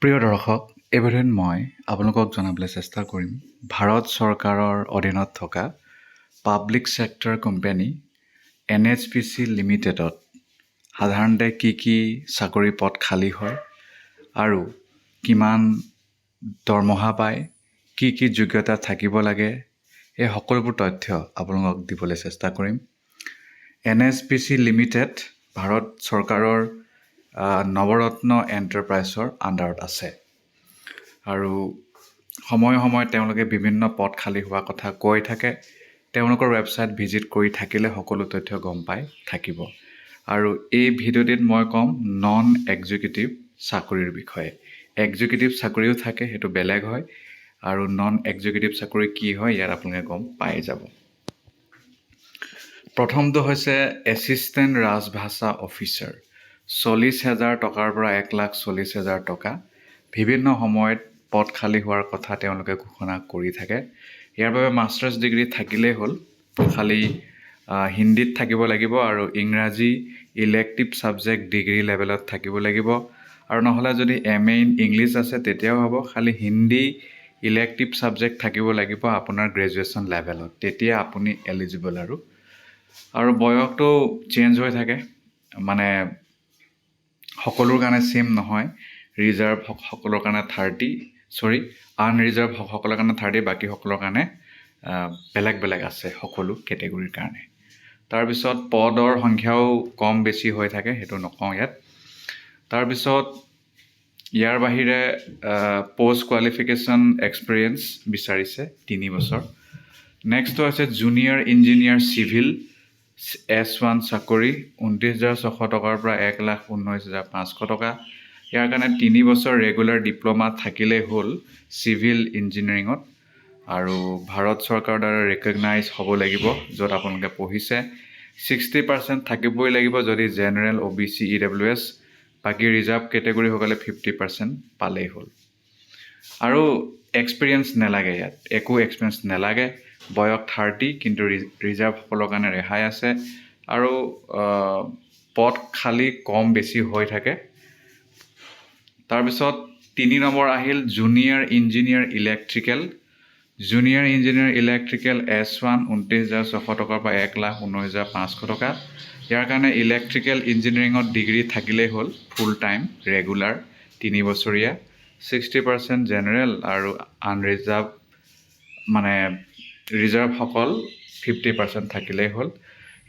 প্ৰিয় দৰ্শক, এইবেদন মই আপোনালোকক জনাবলৈ চেষ্টা কৰিম ভাৰত চৰকাৰৰ অধীনত থকা পাব্লিক ছেক্টৰ কোম্পানী NHPC লিমিটেডত সাধাৰণতে কি চাকৰি পদ খালী হয় আৰু কিমান দৰমহা পায়, কি যোগ্যতা থাকিব লাগে, এই সকলোবোৰ তথ্য আপোনালোকক দিবলৈ চেষ্টা কৰিম। NHPC লিমিটেড ভাৰত চৰকাৰৰ নৱৰত্ন এণ্টাৰপ্ৰাইজৰ আণ্ডাৰত আছে আৰু সময়ে তেওঁলোকে বিভিন্ন পদ খালী হোৱা কথা কৈ থাকে। তেওঁলোকৰ ৱেবছাইট ভিজিট কৰি থাকিলে সকলো তথ্য গম পাই থাকিব। আৰু এই ভিডিঅ'টিত মই ক'ম নন এক্সিকিউটিভ চাকৰিৰ বিষয়ে। এক্সিকিউটিভ চাকৰিও থাকে, সেইটো বেলেগ হয়, আৰু নন এক্সিকিউটিভ চাকৰি কি হয় ইয়াত আপোনালোকে গম পাই যাব। প্ৰথমটো হৈছে এছিষ্টেণ্ট ৰাজভাষা অফিচাৰ। 40,000 টকাৰ পৰা 1,40,000 টকা বিভিন্ন সময়ত পদ খালী হোৱাৰ কথা তেওঁলোকে ঘোষণা কৰি থাকে। ইয়াৰ বাবে মাষ্টাৰ্ছ ডিগ্ৰী থাকিলেই হ'ল, খালী হিন্দীত থাকিব লাগিব আৰু ইংৰাজী ইলেক্টিভ ছাবজেক্ট ডিগ্ৰী লেভেলত থাকিব লাগিব, আৰু নহ'লে যদি MA ইন ইংলিছ আছে তেতিয়াও হ'ব, খালী হিন্দী ইলেক্টিভ ছাবজেক্ট থাকিব লাগিব আপোনাৰ গ্ৰেজুৱেশ্যন লেভেলত, তেতিয়া আপুনি এলিজিবল। আৰু বয়সটো চেঞ্জ হৈ থাকে, মানে সকলোৰ কাৰণে ছেম নহয়। ৰিজাৰ্ভ সকলৰ কাৰণে 30, আনৰিজাৰ্ভ সকলৰ কাৰণে 30, বাকী সকলৰ কাৰণে বেলেগ আছে সকলো কেটেগৰীৰ কাৰণে। তাৰপিছত পদৰ সংখ্যাও কম বেছি হৈ থাকে, সেইটো নকওঁ ইয়াত। তাৰপিছত ইয়াৰ বাহিৰে পষ্ট কোৱালিফিকেশ্যন এক্সপিৰিয়েঞ্চ বিচাৰিছে 3 বছৰ। নেক্সটটো হৈছে জুনিয়ৰ ইঞ্জিনিয়াৰ চিভিল S1 চাকৰি 29,600 টকাৰ পৰা 1,19,500 টকা। ইয়াৰ কাৰণে 3 বছৰ ৰেগুলাৰ ডিপ্ল'মা থাকিলেই হ'ল চিভিল ইঞ্জিনিয়াৰিঙত, আৰু ভাৰত চৰকাৰৰ দ্বাৰা ৰেকগনাইজ হ'ব লাগিব য'ত আপোনালোকে পঢ়িছে। 60% থাকিবই লাগিব যদি জেনেৰেল OBC EWS, বাকী ৰিজাৰ্ভ কেটেগৰীসকলে 50% পালেই হ'ল। আৰু এক্সপিৰিয়েঞ্চ নালাগে, ইয়াত একো এক্সপিৰিয়েঞ্চ নালাগে। বয়স 30, কিন্তু ৰিজাৰ্ভসকলৰ কাৰণে ৰেহাই আছে, আৰু পদ খালী কম বেছি হৈ থাকে। তাৰপিছত 3 নম্বৰ আহিল junior engineer electrical. Junior engineer electrical S1 29,600 টকাৰ পৰা 1,19,500 টকা। ইয়াৰ কাৰণে ইলেক্ট্ৰিকেল ইঞ্জিনিয়াৰিঙত ডিগ্ৰী থাকিলেই হ'ল, ফুল টাইম ৰেগুলাৰ 3 বছৰীয়া। 60% জেনেৰেল আৰু আনৰিজাৰ্ভ, মানে ৰিজাৰ্ভসকল 50% থাকিলেই হ'ল।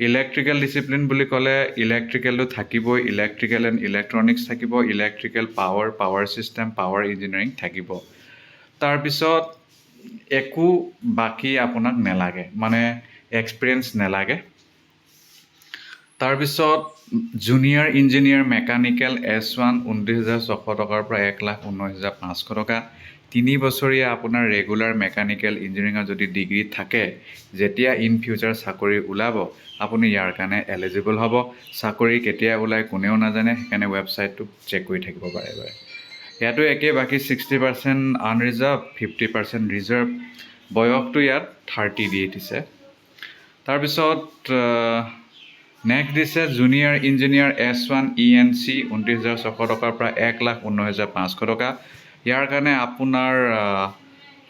ইলেক্ট্ৰিকেল ডিচিপ্লিন বুলি ক'লে ইলেক্ট্ৰিকেলটো থাকিবই, ইলেক্ট্ৰিকেল এণ্ড ইলেক্ট্ৰনিক্স থাকিব, electrical power system, power engineering থাকিব। তাৰপিছত একো বাকী আপোনাক নালাগে, মানে এক্সপিৰিয়েঞ্চ নালাগে। তাৰপিছত জুনিয়ৰ ইঞ্জিনিয়াৰ মেকানিকেল S1 29,600 টকাৰ পৰা 1,19,500 টকা। 3 বছৰীয়া আপোনাৰ ৰেগুলাৰ মেকানিকেল ইঞ্জিনিয়াৰিঙৰ যদি ডিগ্ৰী থাকে, যেতিয়া ইন ফিউচাৰ চাকৰি ওলাব আপুনি ইয়াৰ কাৰণে এলিজিবল হ'ব। চাকৰি কেতিয়া ওলায় কোনেও নাজানে, সেইকাৰণে ৱেবছাইটটো চেক কৰি থাকিব পাৰে। ইয়াতো একেই, বাকী 60% আনৰিজাৰ্ভ, 50% ৰিজাৰ্ভ। বয়সটো ইয়াত 30 দি দিছে। তাৰপিছত নেক্সট দিছে জুনিয়ৰ ইঞ্জিনিয়াৰ S1 ENC 29,600 টকাৰ পৰা 1,19,500 টকা। ইয়াৰ কাৰণে আপোনাৰ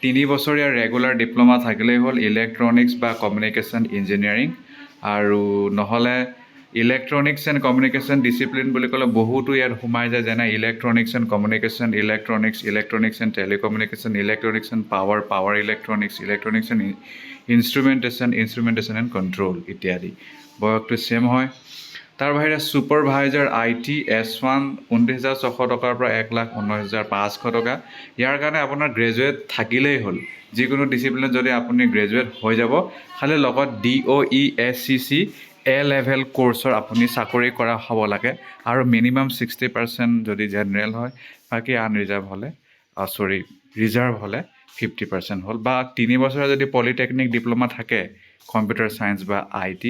3 বছৰীয়া ৰেগুলাৰ ডিপ্ল'মা থাকিলেই হ'ল, ইলেক্ট্ৰনিক্স বা কমিউনিকেশ্যন ইঞ্জিনিয়াৰিং, আৰু নহ'লে ইলেক্ট্ৰনিক্স এণ্ড কমিউনিকেশ্যন ডিচিপ্লিন বুলি ক'লে বহুতো ইয়াত সোমাই যায়, যেনে electronics and communication, electronics and telecommunication, electronics and power electronics and instrumentation and control ইত্যাদি। বয়সটো ছেম হয়। তাৰ বাহিৰে ছুপাৰভাইজাৰ IT S1 29,600 টকাৰ পৰা 1,19,500 টকা। ইয়াৰ কাৰণে আপোনাৰ গ্ৰেজুৱেট থাকিলেই হ'ল, যিকোনো ডিচিপ্লিনত যদি আপুনি গ্ৰেজুৱেট হৈ যাব, খালি লগত DOE SCC A লেভেল কোৰ্চৰ আপুনি চাকৰি কৰা হ'ব লাগে, আৰু মিনিমাম 60% যদি জেনেৰেল হয়, বাকী আনৰিজাৰ্ভ হ'লে ৰিজাৰ্ভ হ'লে 50% হ'ল, বা 3 বছৰৰ যদি পলিটেকনিক ডিপ্ল'মা থাকে কম্পিউটাৰ ছায়েন্স বা IT,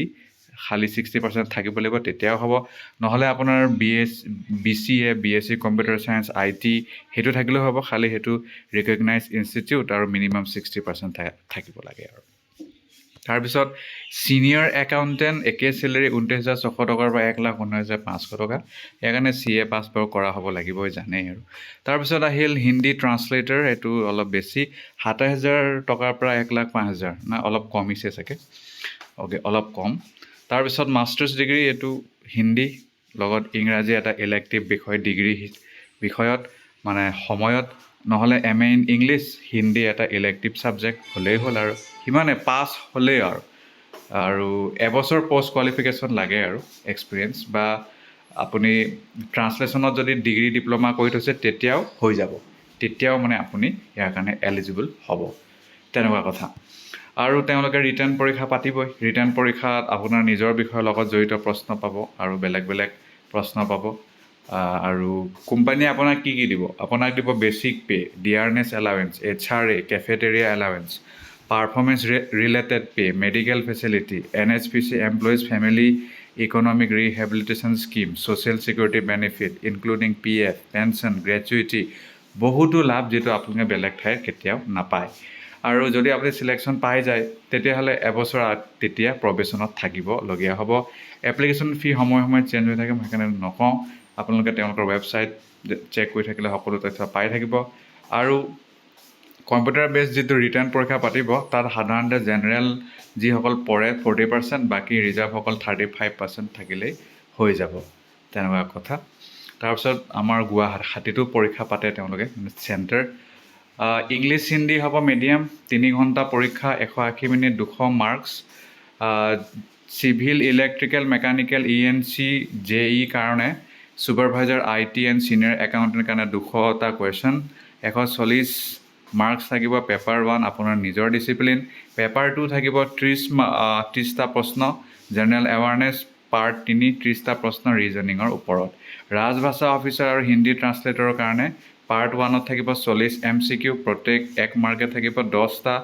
খালি 60% থাকিব লাগিব, তেতিয়াও হ'ব। নহ'লে আপোনাৰ BCA BSc computer science IT সেইটো থাকিলেও হ'ব, খালি সেইটো ৰিকগনাইজ ইনষ্টিটিউট আৰু মিনিমাম 60% থাকিব লাগে। আৰু তাৰপিছত ছিনিয়ৰ একাউণ্টেণ্ট একে চেলেৰি 29,600 টকাৰ পৰা 1,19,500 টকা। সেইকাৰণে CA পাছ বাৰু কৰা হ'ব লাগিবই, জানেই আৰু। তাৰপিছত আহিল হিন্দী ট্ৰান্সলেটৰ, এইটো অলপ বেছি, 27,000 টকাৰ পৰা 1,05,000, না অলপ কমিছে চাগে, অ'কে, অলপ কম। তাৰপিছত মাষ্টাৰ্ছ ডিগ্ৰী, এইটো হিন্দী লগত ইংৰাজী এটা ইলেক্টিভ বিষয়, ডিগ্ৰী বিষয়ত মানে সময়ত, নহ'লে MA ইন ইংলিছ, হিন্দী এটা ইলেক্টিভ ছাবজেক্ট হ'লেই হ'ল আৰু সিমানে, পাছ হ'লেই আৰু এবছৰ পষ্ট কোৱালিফিকেশ্যন লাগে আৰু এক্সপিৰিয়েঞ্চ, বা আপুনি ট্ৰান্সলেশ্যনত যদি ডিগ্ৰী ডিপ্ল'মা কৰি থৈছে তেতিয়াও হৈ যাব, তেতিয়াও মানে আপুনি ইয়াৰ কাৰণে এলিজিবল হ'ব, তেনেকুৱা কথা। আৰু তেওঁলোকে ৰিটাৰ্ণ পৰীক্ষা পাতিবই। ৰিটাৰ্ণ পৰীক্ষাত আপোনাৰ নিজৰ বিষয়ৰ লগত জড়িত প্ৰশ্ন পাব আৰু বেলেগ বেলেগ প্ৰশ্ন পাব। আৰু কোম্পানীয়ে আপোনাক কি দিব? আপোনাক দিব basic pay', dearness allowance, HRA, cafeteria allowance, performance related pay', medical facility, NHPC employees family economic rehabilitation scheme, social security benefit including PF, pension, gratuity, বহুতো লাভ যিটো আপোনালোকে বেলেগ ঠাইত কেতিয়াও নাপায়। আৰু যদি আপুনি চিলেকশ্যন পাই যায় তেতিয়াহ'লে এবছৰ তেতিয়া প্ৰবেশ্যনত থাকিবলগীয়া হ'ব। এপ্লিকেশ্যন ফি সময়ে সময়ে চেঞ্জ হৈ থাকে, মই সেইকাৰণে নকওঁ, আপোনালোকে তেওঁলোকৰ ৱেবছাইট চেক কৰি থাকিলে সকলো তথ্য পাই থাকিব। আৰু কম্পিউটাৰ বেছ যিটো ৰিটাৰ্ণ পৰীক্ষা পাতিব, তাত সাধাৰণতে জেনেৰেল যিসকল পৰে 40%, বাকী ৰিজাৰ্ভসকল 35% থাকিলেই হৈ যাব, তেনেকুৱা কথা। তাৰপিছত আমাৰ গুৱাহাটীতো পৰীক্ষা পাতে তেওঁলোকে, চেণ্টাৰ। ইংলিছ হিন্দী হ'ব মিডিয়াম, 3 ঘণ্টা পৰীক্ষা, 180 minute, 200 marks. Civil electrical mechanical ENC JE কাৰণে, ছুপাৰভাইজাৰ IT এণ্ড ছিনিয়ৰ একাউণ্টেণ্টৰ কাৰণে 200টা কুৱেশ্যন, 140 মাৰ্কছ থাকিব। পেপাৰ 1 আপোনাৰ নিজৰ ডিচিপ্লিন, পেপাৰ 2 থাকিব 30টা প্ৰশ্ন, জেনেৰেল এৱাৰনেছ, পাৰ্ট 3 30টা প্ৰশ্ন ৰিজনিঙৰ ওপৰত। ৰাজভাষা অফিচাৰ আৰু হিন্দী ট্ৰান্সলেটৰৰ কাৰণে পাৰ্ট 1ত থাকিব 40 MCQ, প্ৰত্যেক 1 মাৰ্কে থাকিব, 10টা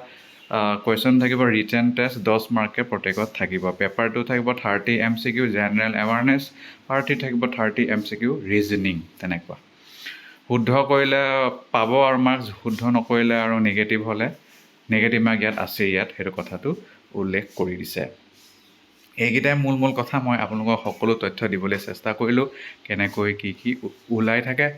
কুৱেশ্যন থাকিব, ৰিটেন টেষ্ট 10 মাৰ্কে প্ৰত্যেকত থাকিব। পেপাৰ 2 থাকিব 30 MCQ জেনেৰেল এৱাৰনেছ, পাৰ্ট 3 থাকিব 30 MCQ ৰিজনিং, তেনেকুৱা। শুদ্ধ কৰিলে পাব আৰু মাৰ্কছ, শুদ্ধ নকৰিলে আৰু নিগেটিভ হ'লে নিগেটিভ মাৰ্ক ইয়াত আছে, ইয়াত সেইটো কথাটো উল্লেখ কৰি দিছে। এইকেইটাই মূল কথা, মই আপোনালোকক সকলো তথ্য দিবলৈ চেষ্টা কৰিলোঁ, কেনেকৈ কি ওলাই থাকে।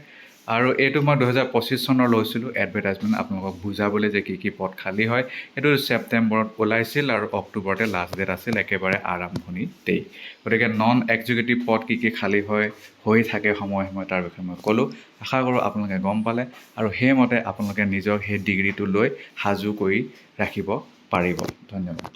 আৰু এইটো মই 2025 চনৰ লৈছিলোঁ এডভাৰটাইজমেণ্ট, আপোনালোকক বুজাবলৈ যে কি পদ খালী হয়। এইটো ছেপ্টেম্বৰত ওলাইছিল আৰু অক্টোবৰতে লাষ্ট ডেট আছিল, একেবাৰে আৰম্ভণিতেই। গতিকে নন এক্সিকিউটিভ পদ কি খালী হৈ থাকে সময়ে সময়ে, তাৰ বিষয়ে মই ক'লোঁ। আশা কৰোঁ আপোনালোকে গম পালে আৰু সেইমতে আপোনালোকে নিজক সেই ডিগ্ৰীটো লৈ সাজু কৰি ৰাখিব পাৰিব। ধন্যবাদ।